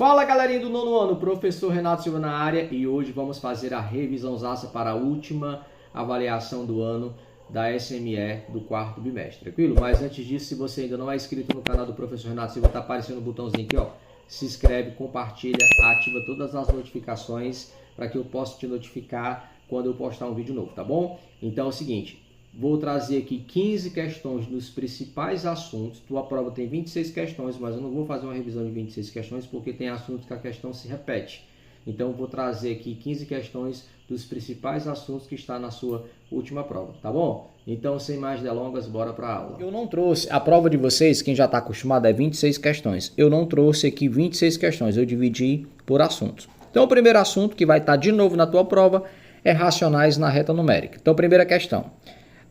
Fala galerinha do nono ano, professor Renato Silva na área e hoje vamos fazer a revisãozaça para a última avaliação do ano da SME do quarto bimestre, tranquilo? Mas antes disso, se você ainda não é inscrito no canal do professor Renato Silva, tá aparecendo o botãozinho aqui, ó, se inscreve, compartilha, ativa todas as notificações para que eu possa te notificar quando eu postar um vídeo novo, tá bom? Então é o seguinte, vou trazer aqui 15 questões dos principais assuntos. Tua prova tem 26 questões, mas eu não vou fazer uma revisão de 26 questões porque tem assuntos que a questão se repete. Então eu vou trazer aqui 15 questões dos principais assuntos que está na sua última prova, tá bom? Então, sem mais delongas, bora para a aula. Eu não trouxe, a prova de vocês, quem já está acostumado, é 26 questões. Eu não trouxe aqui 26 questões, eu dividi por assuntos. Então o primeiro assunto que vai estar de novo na tua prova é racionais na reta numérica. Então, primeira questão.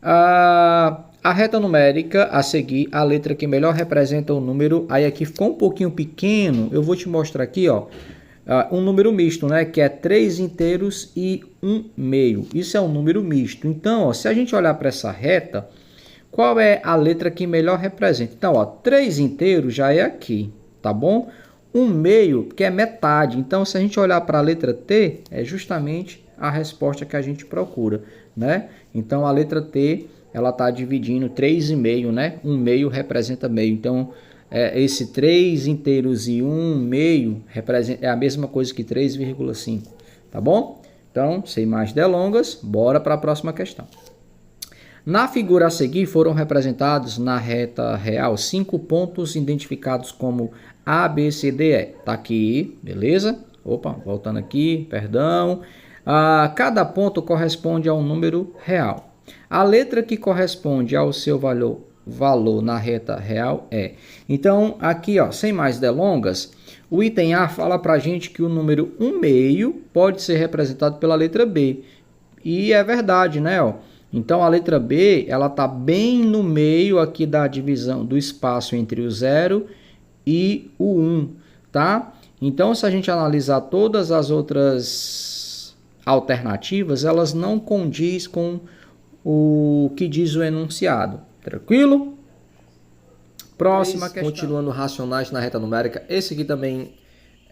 A reta numérica, a seguir, a letra que melhor representa o número, aí aqui ficou um pouquinho pequeno, eu vou te mostrar aqui, ó, um número misto, né, que é 3 inteiros e 1 meio. Isso é um número misto. Então, ó, se a gente olhar para essa reta, qual é a letra que melhor representa? Então, ó, 3 inteiros já é aqui, tá bom? 1 meio, que é metade. Então, se a gente olhar para a letra T, é justamente a resposta que a gente procura, né? Então, a letra T, ela está dividindo 3,5, né? 1 meio representa meio. Então, esse 3 inteiros e 1 meio é a mesma coisa que 3,5, tá bom? Então, sem mais delongas, bora para a próxima questão. Na figura a seguir, foram representados na reta real 5 pontos identificados como A, B, C, D, E. Tá aqui, beleza? Opa, voltando aqui, perdão. Cada ponto corresponde a um número real. A letra que corresponde ao seu valor na reta real é. Então, aqui, ó, sem mais delongas, o item A fala para a gente que o número 1 meio pode ser representado pela letra B. E é verdade, né? Ó. Então, a letra B, ela está bem no meio aqui da divisão do espaço entre o 0 e o 1, tá? Então, se a gente analisar todas as outras alternativas, elas não condiz com o que diz o enunciado. Tranquilo? Próxima questão. Continuando racionais na reta numérica, esse aqui também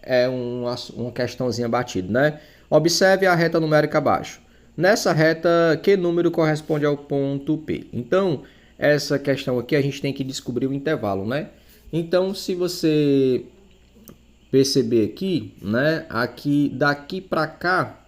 é uma questãozinha batida, né? Observe a reta numérica abaixo. Nessa reta, que número corresponde ao ponto P? Então, essa questão aqui a gente tem que descobrir o intervalo, né? Então, se você perceber aqui, né? Aqui, daqui para cá,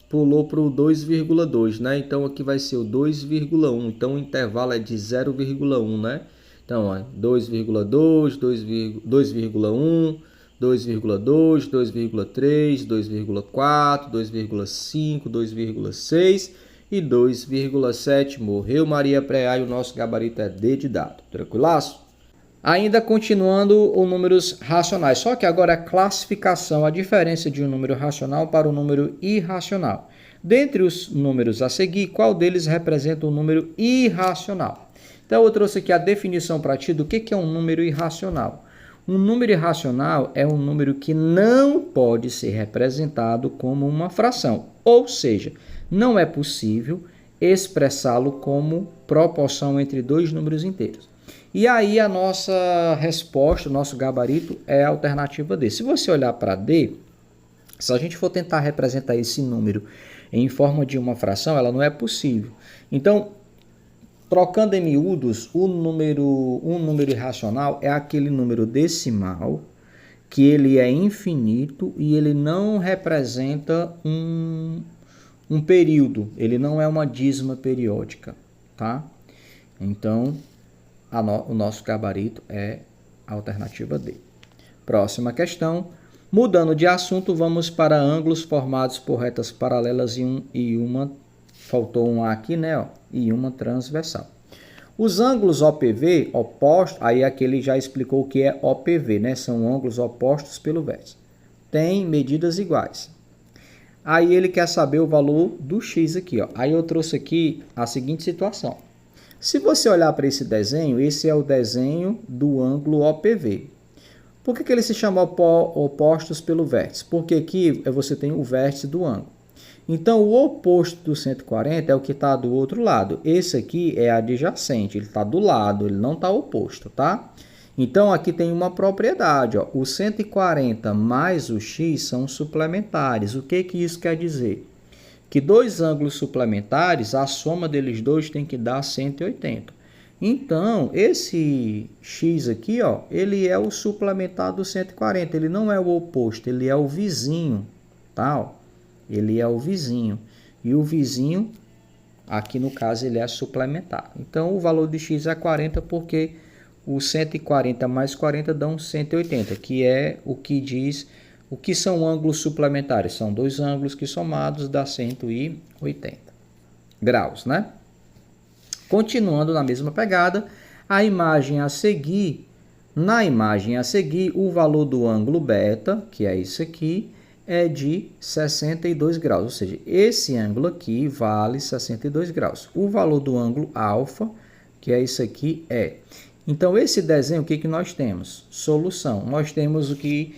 pulou para o 2,2, né? Então, aqui vai ser o 2,1. Então, o intervalo é de 0,1, né? Então, ó, 2,2, 2,1, 2,2, 2,3, 2,4, 2,5, 2,6 e 2,7. Morreu Maria Preá e o nosso gabarito é D de dado. Tranquilaço? Ainda continuando os números racionais, só que agora a classificação, a diferença de um número racional para um número irracional. Dentre os números a seguir, qual deles representa um número irracional? Então eu trouxe aqui a definição para ti do que é um número irracional. Um número irracional é um número que não pode ser representado como uma fração, ou seja, não é possível expressá-lo como proporção entre dois números inteiros. E aí a nossa resposta, o nosso gabarito é a alternativa D. Se você olhar para D, se a gente for tentar representar esse número em forma de uma fração, ela não é possível. Então, trocando em miúdos, um número irracional é aquele número decimal que ele é infinito e ele não representa um período, ele não é uma dízima periódica, tá? Então, o nosso gabarito é a alternativa D. Próxima questão. Mudando de assunto, vamos para ângulos formados por retas paralelas e uma faltou um A aqui, né? Ó, e uma transversal. Os ângulos OPV, opostos, aí aqui ele já explicou o que é OPV, né? São ângulos opostos pelo vértice. Tem medidas iguais. Aí ele quer saber o valor do x aqui, ó. Aí eu trouxe aqui a seguinte situação. Se você olhar para esse desenho, esse é o desenho do ângulo OPV. Por que ele se chama opostos pelo vértice? Porque aqui você tem o vértice do ângulo. Então, o oposto do 140 é o que está do outro lado. Esse aqui é adjacente, ele está do lado, ele não está oposto, tá? Então, aqui tem uma propriedade, ó. O 140 mais o x são suplementares. O que isso quer dizer? Que dois ângulos suplementares, a soma deles dois tem que dar 180. Então, esse x aqui, ó, ele é o suplementar do 140. Ele não é o oposto, ele é o vizinho, tá? Ó, ele é o vizinho. E o vizinho, aqui no caso, ele é suplementar. Então, o valor de x é 40 porque o 140 mais 40 dão 180, que é o que diz o que são ângulos suplementares. São dois ângulos que somados dá 180 graus, né? Continuando na mesma pegada, a imagem a seguir, na imagem a seguir, o valor do ângulo beta, que é isso aqui, é de 62 graus, ou seja, esse ângulo aqui vale 62 graus. O valor do ângulo alfa, que é isso aqui, é. Então, esse desenho, o que nós temos? Solução. Nós temos o que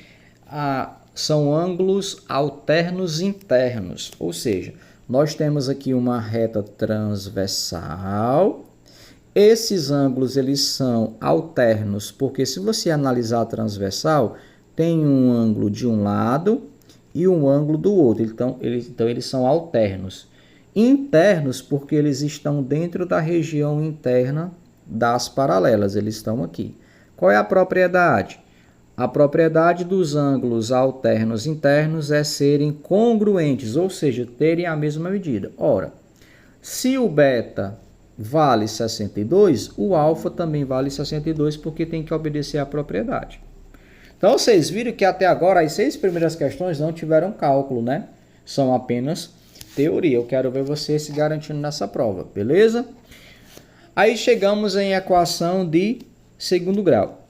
são ângulos alternos internos, ou seja, nós temos aqui uma reta transversal. Esses ângulos, eles são alternos, porque se você analisar a transversal, tem um ângulo de um lado e um ângulo do outro. Então, eles são alternos. Internos, porque eles estão dentro da região interna das paralelas, eles estão aqui. Qual é a propriedade? A propriedade dos ângulos alternos internos é serem congruentes, ou seja, terem a mesma medida. Ora, se o beta vale 62, o alfa também vale 62, porque tem que obedecer à propriedade. Então, vocês viram que até agora as 6 primeiras questões não tiveram cálculo, né? São apenas teoria. Eu quero ver você se garantindo nessa prova, beleza? Aí chegamos em equação de segundo grau.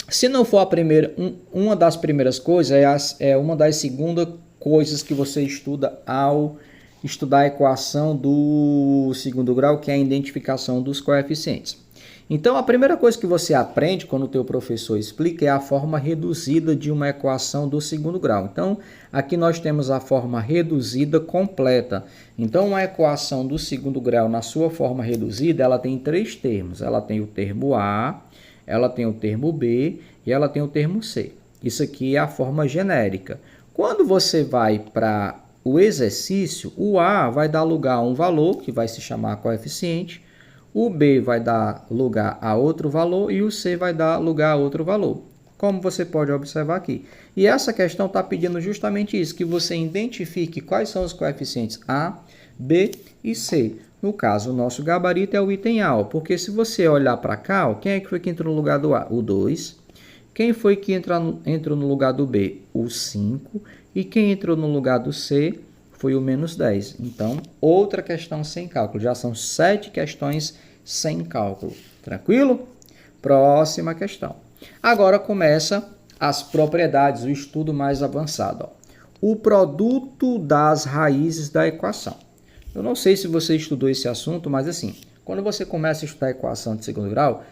Se não for a primeira, uma das primeiras coisas, é uma das segundas coisas que você estuda ao estudar a equação do segundo grau, que é a identificação dos coeficientes. Então, a primeira coisa que você aprende quando o teu professor explica é a forma reduzida de uma equação do segundo grau. Então, aqui nós temos a forma reduzida completa. Então, uma equação do segundo grau, na sua forma reduzida, ela tem 3 termos. Ela tem o termo A, ela tem o termo B e ela tem o termo C. Isso aqui é a forma genérica. Quando você vai para o exercício, o A vai dar lugar a um valor, que vai se chamar coeficiente, o B vai dar lugar a outro valor e o C vai dar lugar a outro valor, como você pode observar aqui. E essa questão está pedindo justamente isso, que você identifique quais são os coeficientes A, B e C. No caso, o nosso gabarito é o item A, porque se você olhar para cá, quem é que foi que entrou no lugar do A? O 2. Quem foi que entrou no lugar do B? O 5. E quem entrou no lugar do C foi o menos 10. Então, outra questão sem cálculo. Já são 7 questões sem cálculo. Tranquilo? Próxima questão. Agora começa as propriedades, o estudo mais avançado. O produto das raízes da equação. Eu não sei se você estudou esse assunto, mas assim, quando você começa a estudar a equação de segundo grau,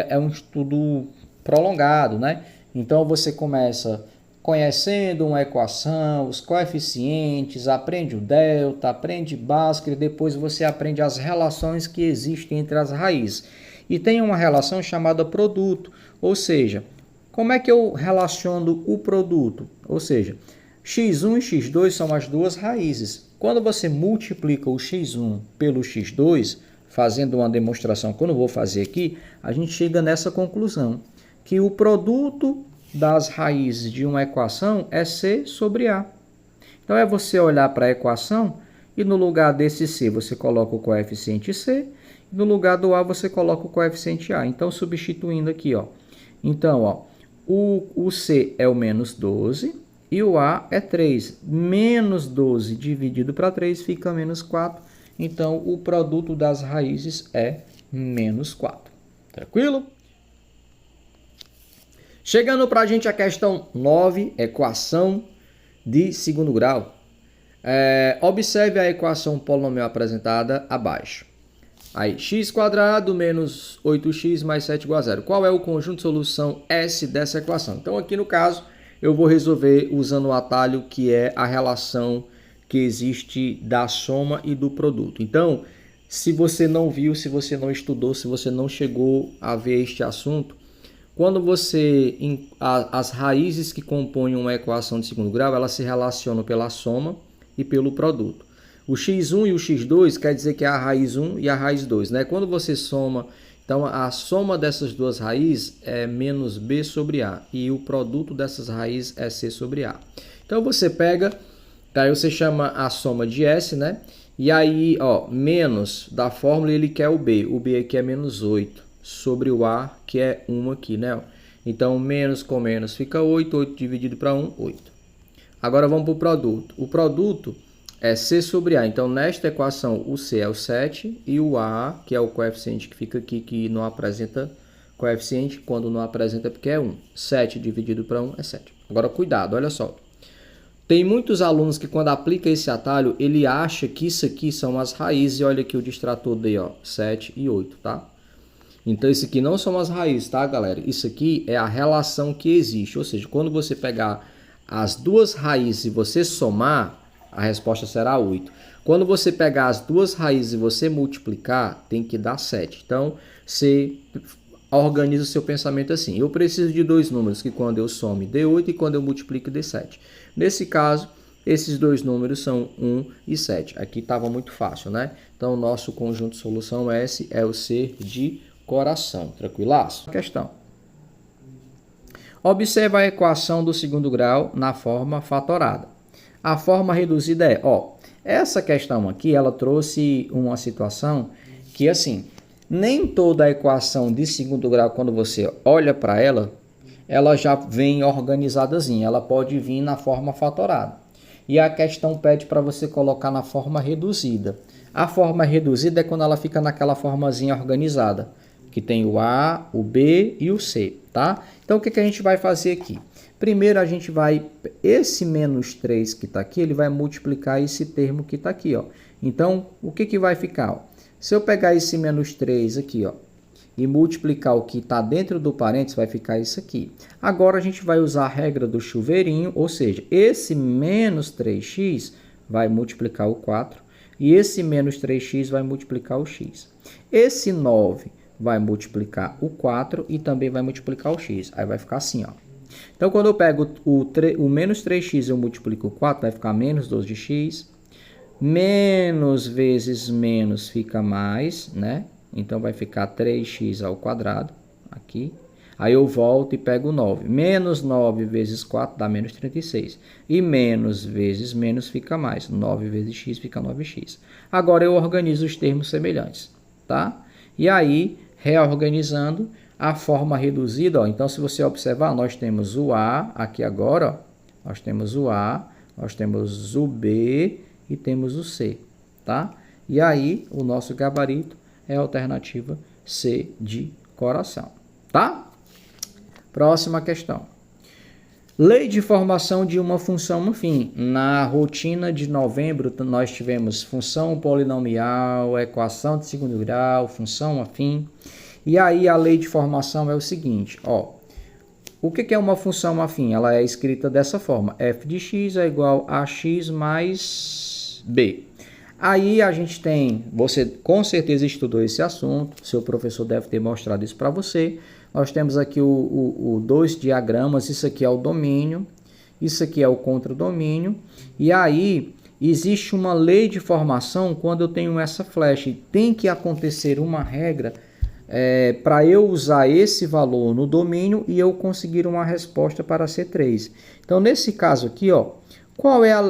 é um estudo prolongado, né? Então, você começa conhecendo uma equação, os coeficientes, aprende o delta, aprende Bhaskara, e depois você aprende as relações que existem entre as raízes. E tem uma relação chamada produto, ou seja, como é que eu relaciono o produto? Ou seja, x1 e x2 são as duas raízes. Quando você multiplica o x1 pelo x2, fazendo uma demonstração que eu não vou fazer aqui, a gente chega nessa conclusão, que o produto das raízes de uma equação é C sobre A. Então, é você olhar para a equação e no lugar desse C você coloca o coeficiente C, e no lugar do A você coloca o coeficiente A. Então, substituindo aqui, ó. Então, ó, o C é o menos 12 e o A é 3. Menos 12 dividido para 3 fica menos 4. Então, o produto das raízes é menos 4. Tranquilo? Chegando para a gente a questão 9, equação de segundo grau. Observe a equação polinomial apresentada abaixo. Aí, x² menos 8x mais 7 igual a 0. Qual é o conjunto de solução S dessa equação? Então, aqui no caso, eu vou resolver usando o atalho que é a relação que existe da soma e do produto. Então, se você não viu, se você não estudou, se você não chegou a ver este assunto, quando as raízes que compõem uma equação de segundo grau, elas se relacionam pela soma e pelo produto. O x1 e o x2 quer dizer que é a raiz 1 e a raiz 2, né? Quando você soma, então a soma dessas duas raízes é menos b sobre a, e o produto dessas raízes é c sobre a. Então você pega, daí você chama a soma de S, né? E aí, ó, menos da fórmula ele quer o b aqui é menos 8 sobre o a, que é 1 aqui, né? Então menos com menos fica 8, 8 dividido para 1, 8. Agora vamos para o produto. O produto é c sobre a. Então, nesta equação, o c é o 7 e o a, que é o coeficiente que fica aqui, que não apresenta coeficiente, quando não apresenta porque é 1. 7 dividido para 1 é 7. Agora, cuidado, olha só. Tem muitos alunos que quando aplica esse atalho, ele acha que isso aqui são as raízes. E olha aqui o distrator dele, ó, 7 e 8, tá? Então, isso aqui não são as raízes, tá, galera? Isso aqui é a relação que existe. Ou seja, quando você pegar as duas raízes e você somar, a resposta será 8. Quando você pegar as duas raízes e você multiplicar, tem que dar 7. Então, você organiza o seu pensamento assim. Eu preciso de dois números que quando eu some dê 8 e quando eu multiplico dê 7. Nesse caso, esses dois números são 1 e 7. Aqui estava muito fácil, né? Então, o nosso conjunto de solução S é o C de coração. Tranquilaço? Questão. Observa a equação do segundo grau na forma fatorada. A forma reduzida é, ó, essa questão aqui, ela trouxe uma situação que, assim, nem toda a equação de segundo grau, quando você olha para ela, ela já vem organizadazinha, ela pode vir na forma fatorada. E a questão pede para você colocar na forma reduzida. A forma reduzida é quando ela fica naquela formazinha organizada, que tem o A, o B e o C, tá? Então, o que a gente vai fazer aqui? Primeiro, a gente vai, esse menos 3 que está aqui, ele vai multiplicar esse termo que está aqui, ó. Então, o que vai ficar? Ó? Se eu pegar esse menos 3 aqui, ó, e multiplicar o que está dentro do parênteses, vai ficar isso aqui. Agora, a gente vai usar a regra do chuveirinho, ou seja, esse menos 3x vai multiplicar o 4, e esse menos 3x vai multiplicar o x. Esse 9 vai multiplicar o 4 e também vai multiplicar o x. Aí vai ficar assim, ó. Então, quando eu pego o menos 3x e eu multiplico o 4, vai ficar menos 12x. Menos vezes menos fica mais, né? Então, vai ficar 3x ao quadrado, aqui. Aí eu volto e pego o 9. Menos 9 vezes 4 dá menos 36. E menos vezes menos fica mais. 9 vezes x fica 9x. Agora, eu organizo os termos semelhantes, tá? E aí, reorganizando, a forma reduzida, ó, então se você observar, nós temos o A aqui agora, ó, nós temos o A, nós temos o B e temos o C, tá? E aí, o nosso gabarito é a alternativa C de coração, tá? Próxima questão. Lei de formação de uma função afim. Na rotina de novembro, nós tivemos função polinomial, equação de segundo grau, função afim. E aí a lei de formação é o seguinte, ó. O que é uma função afim? Ela é escrita dessa forma. F de x é igual a x mais b. Aí a gente tem, você com certeza estudou esse assunto, seu professor deve ter mostrado isso para você. Nós temos aqui dois diagramas, isso aqui é o domínio, isso aqui é o contradomínio. E aí existe uma lei de formação quando eu tenho essa flecha. E tem que acontecer uma regra para eu usar esse valor no domínio e eu conseguir uma resposta para C3. Então, nesse caso aqui, ó,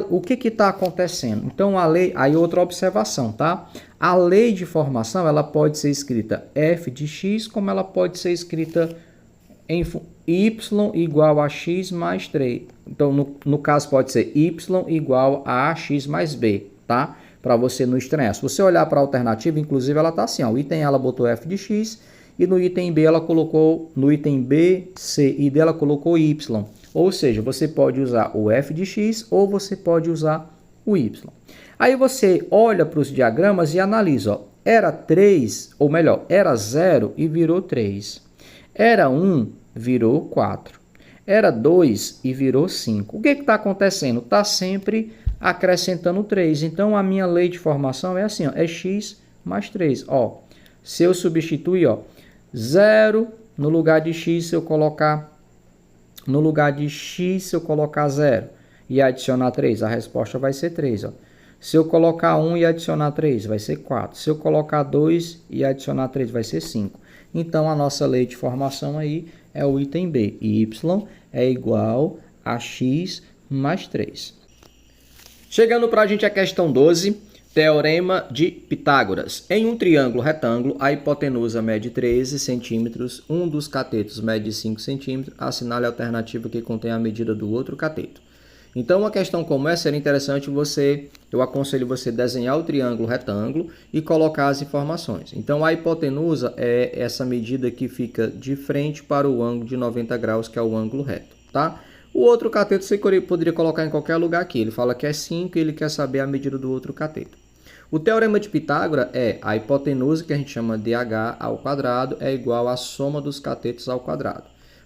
o que está acontecendo? Então, a lei, aí outra observação, tá? A lei de formação, ela pode ser escrita f de x, como ela pode ser escrita em y igual a x mais 3. Então, no caso, pode ser y igual a x mais b, tá? Para você não estranhar. Se você olhar para a alternativa, inclusive, ela está assim, ó. O item ela botou f de x e no item B ela colocou, no item B, C e D ela colocou y. Ou seja, você pode usar o f de x ou você pode usar o y. Aí você olha para os diagramas e analisa, ó. Era 3, ou melhor, era 0 e virou 3. Era 1, virou 4. Era 2 e virou 5. O que está acontecendo? Está sempre acrescentando 3. Então, a minha lei de formação é assim, ó, é x mais 3. Ó, se eu substituir, ó, 0 no lugar de x, se eu colocar 0 e adicionar 3, a resposta vai ser 3, ó. Se eu colocar 1 e adicionar 3, vai ser 4. Se eu colocar 2 e adicionar 3, vai ser 5. Então, a nossa lei de formação aí é o item B. Y é igual a x mais 3. Chegando para a gente a questão 12, teorema de Pitágoras. Em um triângulo retângulo, a hipotenusa mede 13 centímetros, um dos catetos mede 5 centímetros, assinale a alternativa que contém a medida do outro cateto. Então, uma questão como essa seria interessante eu aconselho você desenhar o triângulo retângulo e colocar as informações. Então, a hipotenusa é essa medida que fica de frente para o ângulo de 90 graus, que é o ângulo reto, tá? O outro cateto você poderia colocar em qualquer lugar aqui. Ele fala que é 5 e ele quer saber a medida do outro cateto. O teorema de Pitágoras é a hipotenusa, que a gente chama de h ao quadrado, é igual à soma dos catetos ao quadrado,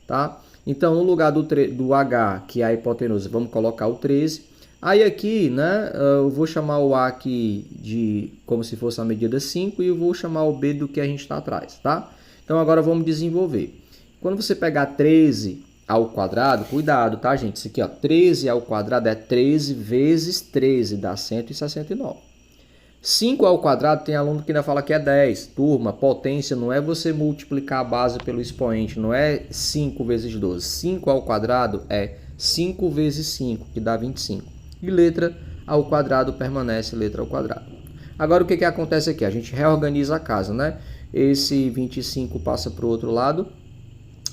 tá? Então, no lugar do h, que é a hipotenusa, vamos colocar o 13. Aí aqui, né, eu vou chamar o a aqui de como se fosse a medida 5 e eu vou chamar o b do que a gente está atrás, tá? Então, agora vamos desenvolver. Quando você pegar 13 ao quadrado, cuidado, tá, gente? Isso aqui, ó, 13 ao quadrado é 13 vezes 13, dá 169. 5 ao quadrado, tem aluno que ainda fala que é 10. Turma, potência não é você multiplicar a base pelo expoente, não é 5 vezes 12. 5 ao quadrado é 5 vezes 5, que dá 25. E letra ao quadrado permanece letra ao quadrado. Agora, o que acontece aqui? A gente reorganiza a casa, né? Esse 25 passa para o outro lado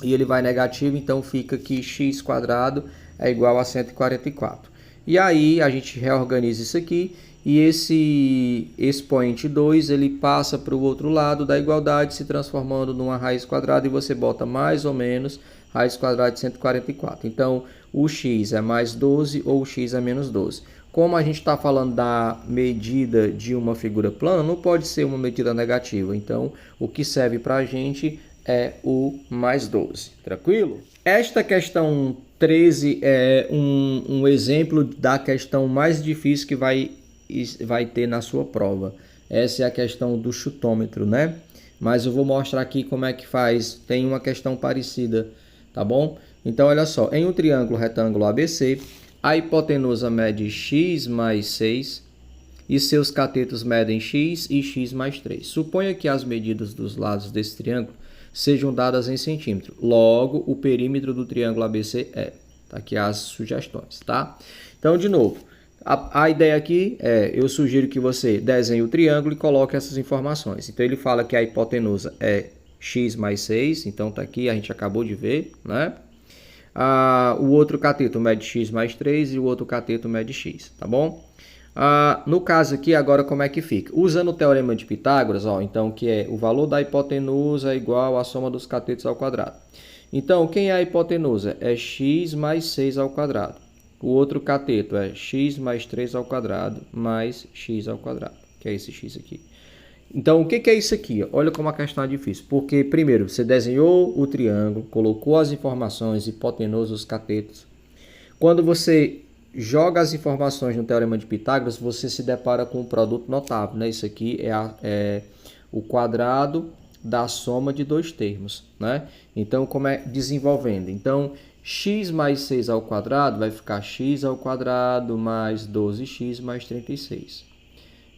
e ele vai negativo, então fica que x quadrado é igual a 144. E aí, a gente reorganiza isso aqui. E esse expoente 2, ele passa para o outro lado da igualdade, se transformando numa raiz quadrada, e você bota mais ou menos raiz quadrada de 144. Então, o x é mais 12 ou o x é menos 12. Como a gente está falando da medida de uma figura plana, não pode ser uma medida negativa. Então, o que serve para a gente é o mais 12. Tranquilo? Esta questão 13 é um exemplo da questão mais difícil que vai ter na sua prova. Essa é a questão do chutômetro, né? Mas eu vou mostrar aqui como é que faz. Tem uma questão parecida, tá bom? Então, olha só. Em um triângulo retângulo ABC, a hipotenusa mede x mais 6 e seus catetos medem x e x mais 3. Suponha que as medidas dos lados desse triângulo sejam dadas em centímetro. Logo, o perímetro do triângulo ABC é. Tá aqui as sugestões, tá? Então, de novo. A ideia aqui é, eu sugiro que você desenhe o triângulo e coloque essas informações. Então, ele fala que a hipotenusa é x mais 6, então tá aqui, a gente acabou de ver, né? O outro cateto mede x mais 3 e o outro cateto mede x, tá bom? No caso aqui, agora como é que fica? Usando o teorema de Pitágoras, ó, então, que é o valor da hipotenusa é igual à soma dos catetos ao quadrado. Então, quem é a hipotenusa? É x mais 6 ao quadrado. O outro cateto é x mais 3 ao quadrado mais x ao quadrado, que é esse x aqui. Então, o que é isso aqui? Olha como a questão é difícil. Porque, primeiro, você desenhou o triângulo, colocou as informações, hipotenusa, os catetos. Quando você joga as informações no teorema de Pitágoras, você se depara com um produto notável, né? Isso aqui é o quadrado da soma de dois termos, né? Então, como é desenvolvendo? Então, x mais 6 ao quadrado vai ficar x ao quadrado mais 12x mais 36.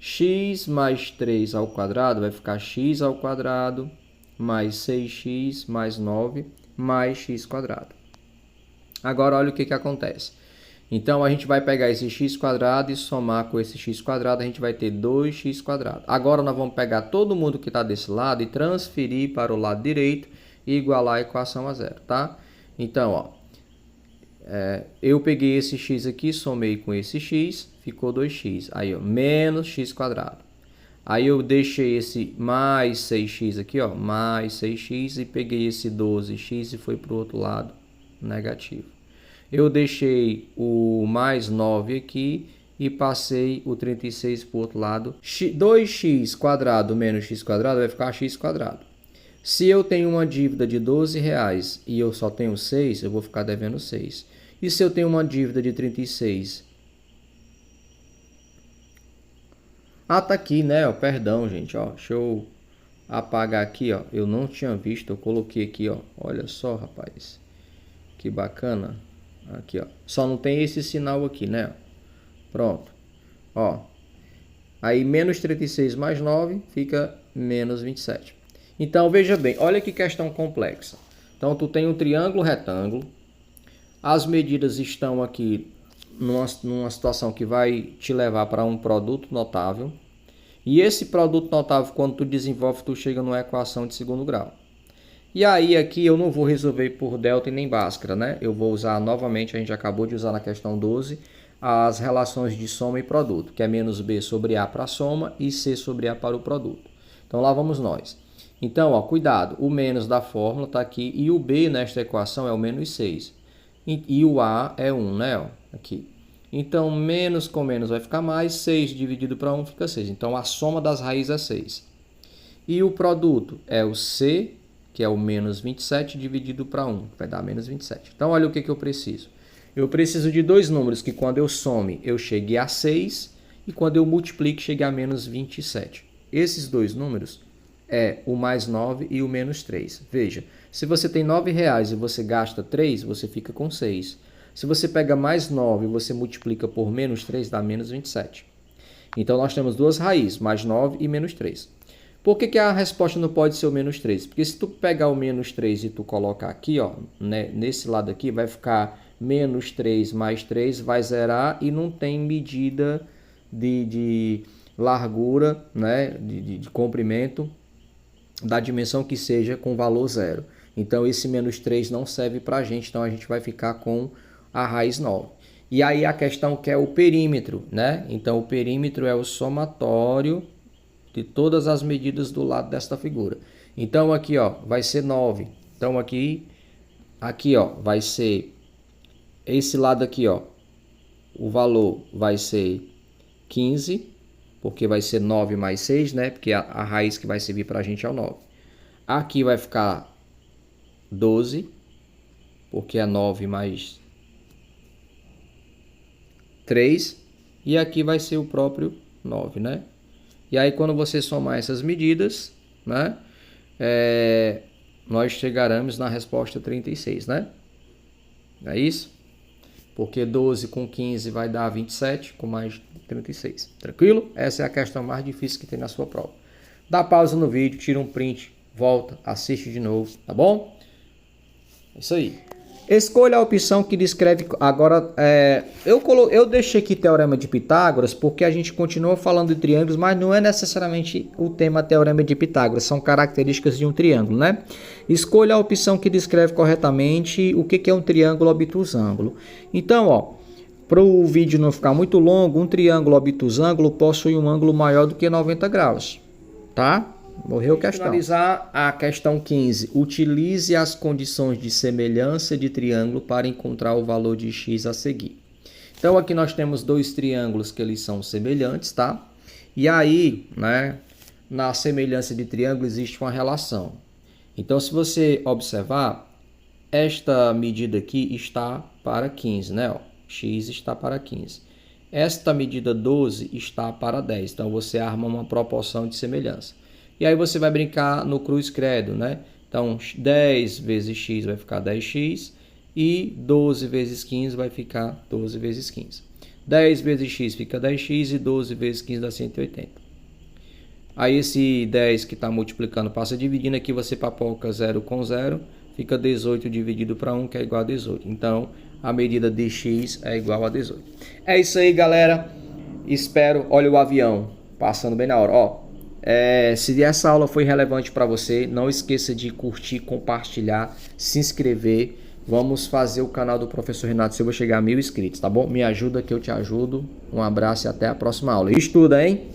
X mais 3 ao quadrado vai ficar x ao quadrado mais 6x mais 9 mais x quadrado. Agora, olha o que acontece. Então, a gente vai pegar esse x quadrado e somar com esse x quadrado, a gente vai ter 2x quadrado. Agora, nós vamos pegar todo mundo que está desse lado e transferir para o lado direito e igualar a equação a zero, tá? Então, ó. Eu peguei esse x aqui, somei com esse x, ficou 2x. Aí, ó, menos x quadrado. Aí eu deixei esse mais 6x aqui, ó, mais 6x, e peguei esse 12x e foi para o outro lado, negativo. Eu deixei o mais 9 aqui e passei o 36 para o outro lado. 2x quadrado menos x quadrado vai ficar x quadrado. Se eu tenho uma dívida de R$12 e eu só tenho 6, eu vou ficar devendo 6. E se eu tenho uma dívida de 36? Ah, tá aqui, né? Ó, perdão, gente, ó. Deixa eu apagar aqui, ó. Eu não tinha visto, eu coloquei aqui, ó. Olha só, rapaz. Que bacana. Aqui, ó. Só não tem esse sinal aqui, né? Pronto. Ó. Aí, menos 36 mais 9 fica menos 27. Então, veja bem. Olha que questão complexa. Então, tu tem um triângulo retângulo. As medidas estão aqui numa situação que vai te levar para um produto notável. E esse produto notável, quando tu desenvolve, tu chega numa equação de segundo grau. E aí aqui eu não vou resolver por delta e nem Bhaskara, né? Eu vou usar novamente, a gente acabou de usar na questão 12, as relações de soma e produto, que é menos B sobre A para a soma e C sobre A para o produto. Então lá vamos nós. Então, ó, cuidado, o menos da fórmula está aqui e o B nesta equação é o menos 6. E o A é 1, né? Ó, aqui. Então, menos com menos vai ficar mais, 6 dividido para 1 fica 6. Então, a soma das raízes é 6. E o produto é o C, que é o menos 27 dividido para 1, que vai dar menos 27. Então, olha o que eu preciso. Eu preciso de dois números que quando eu some, eu chegue a 6 e quando eu multiplique, chegue a menos 27. Esses dois números é o mais 9 e o menos 3. Veja, se você tem R$9 e você gasta 3, você fica com 6. Se você pega mais 9 e você multiplica por menos 3, dá menos 27. Então, nós temos duas raízes, mais 9 e menos 3. Por que a resposta não pode ser o menos 3? Porque se tu pegar o menos 3 e tu colocar aqui, ó, né, nesse lado aqui, vai ficar menos 3 mais 3, vai zerar e não tem medida de largura, né, de comprimento da dimensão que seja com valor zero. Então, esse menos 3 não serve para a gente, então a gente vai ficar com a raiz 9. E aí a questão que é o perímetro, né? Então, o perímetro é o somatório de todas as medidas do lado desta figura. Então, aqui, ó, vai ser 9. Então, aqui, ó, vai ser esse lado aqui, ó. O valor vai ser 15, porque vai ser 9 mais 6, né? Porque a raiz que vai servir para a gente é o 9. Aqui vai ficar 12, porque é 9 mais 3. E aqui vai ser o próprio 9, né? E aí, quando você somar essas medidas, né? Nós chegaremos na resposta 36, né? É isso? Porque 12 com 15 vai dar 27, com mais 36. Tranquilo? Essa é a questão mais difícil que tem na sua prova. Dá pausa no vídeo, tira um print, volta, assiste de novo, tá bom? É isso aí. Escolha a opção que descreve... Agora, eu deixei aqui Teorema de Pitágoras porque a gente continua falando de triângulos, mas não é necessariamente o tema Teorema de Pitágoras, são características de um triângulo, né? Escolha a opção que descreve corretamente o que é um triângulo obtusângulo. Então, ó, para o vídeo não ficar muito longo, um triângulo obtusângulo possui um ângulo maior do que 90 graus, tá? Morreu a questão. Para finalizar a questão 15, utilize as condições de semelhança de triângulo para encontrar o valor de x a seguir. Então, aqui nós temos dois triângulos que eles são semelhantes, tá? E aí, né, na semelhança de triângulo existe uma relação. Então, se você observar, esta medida aqui está para 15, né? Ó, x está para 15. Esta medida 12 está para 10. Então, você arma uma proporção de semelhança. E aí você vai brincar no cruz credo, né? Então, 10 vezes x vai ficar 10x e 12 vezes 15 vai ficar 12 vezes 15. 10 vezes x fica 10x e 12 vezes 15 dá 180. Aí esse 10 que está multiplicando passa dividindo aqui, você papoca 0 com 0, fica 18 dividido para 1, que é igual a 18. Então, a medida de x é igual a 18. É isso aí, galera. Espero, olha o avião passando bem na hora, ó. Se essa aula foi relevante para você, não esqueça de curtir, compartilhar, se inscrever. Vamos fazer o canal do Professor Renato Silva chegar a 1000 inscritos, tá bom? Me ajuda que eu te ajudo. Um abraço e até a próxima aula. Estuda, hein?